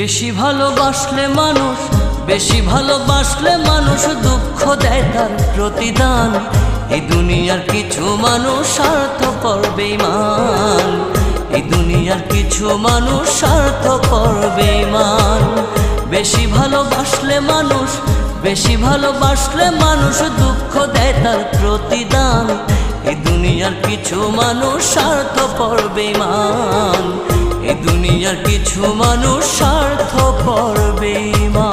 বেশি ভালোবাসলে মানুষ, বেশি ভালোবাসলে মানুষ দুঃখ দেয় তার প্রতিদান। এই দুনিয়ার কিছু মানুষ স্বার্থপর বেঈমান, এই দুনিয়ার কিছু মানুষ স্বার্থপর বেঈমান। বেশি ভালোবাসলে মানুষ, বেশি ভালোবাসলে মানুষ দুঃখ দেয় তার প্রতিদান। এই দুনিয়ার কিছু মানুষ স্বার্থপর বেঈমান, এই দুনিয়ার কিছু মানুষ স্বার্থপর বেঈমান।